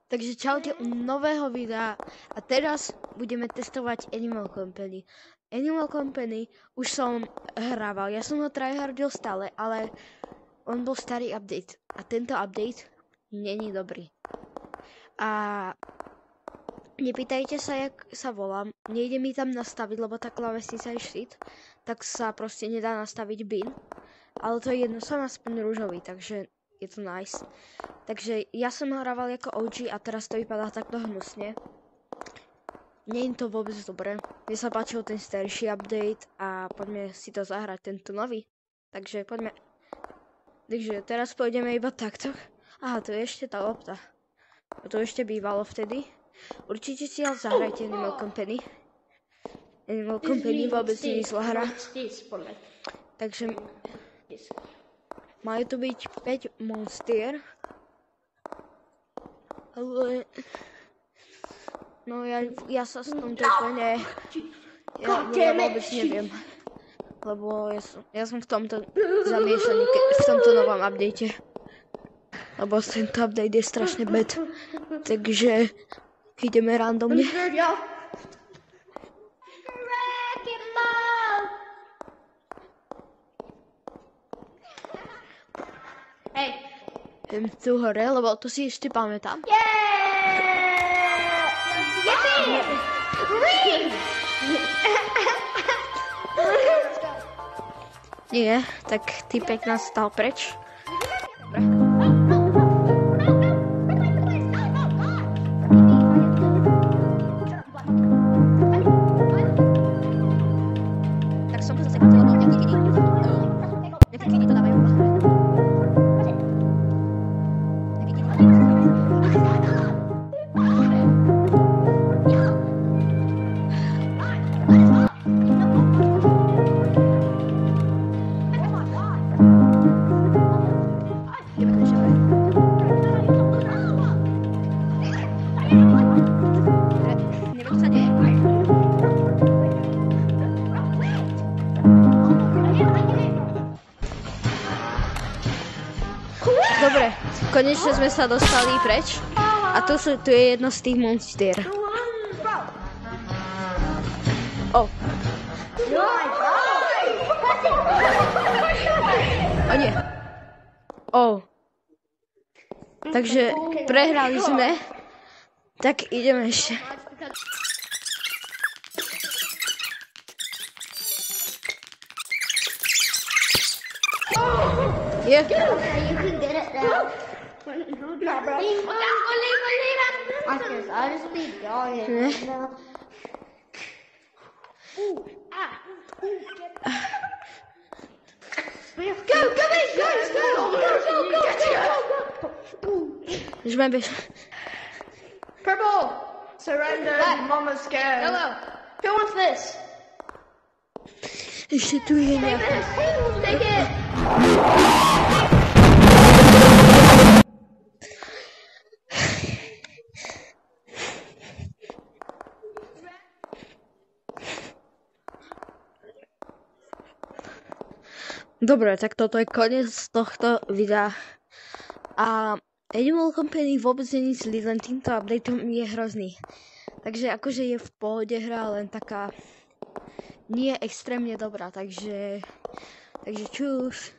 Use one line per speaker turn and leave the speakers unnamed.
Takže čaute u nového videa a teraz budeme testovať Animal Company. Animal Company už som hrával, ja som ho tryhardil stále, ale on bol starý update a tento update není dobrý. A nepýtajte sa, jak sa volám, nejde mi tam nastaviť, lebo tá klávesnica je shit, tak sa proste nedá nastaviť bin, ale to je jedno, som aspoň ružový, takže je to nice. Takže ja som hrával ako OG a teraz to vypadá takto hnusne. Nie je to vôbec dobré. Mne sa páčil ten starší update a poďme si to zahrať, tento nový. Takže poďme. Takže teraz pôjdeme iba takto. Aha, to je ešte tá lopta. A to ešte bývalo vtedy. Určite si ale zahrajte Animal Company. Animal Company vôbec nie je zlá hra. Takže majú tu byť 5 monstier. Ale no ja sa s tomto úplne ja vôbec neviem, lebo ja som v tomto zamiešaný v tomto novom update, lebo tento update je strašne bad, takže ideme randomne.
Hej.
Idem tu hore, lebo to si ešte pamätám. Nie, tak typek nás stal preč. Tak som sa sekal, lebo nejaké kedy to dávajú. Dobre, konečne sme sa dostali preč a tu je jedno z tých monstier. Oh. O nie. Oh. Takže prehrali sme, tak ideme ešte. Yeah.
You can get it now. No, bro. Leave it. I'll just be going. Go. Purple. Surrender. Mama's scared. Hello. Who wants this?
Ešte tu je nejaká.
Take it.
Dobre, tak toto je koniec tohto videa. A Animal Company vôbec nie je zlý, len týmto updateom je hrozný. Takže akože je v pohode hra, len taká nie extrémne dobrá, takže čus.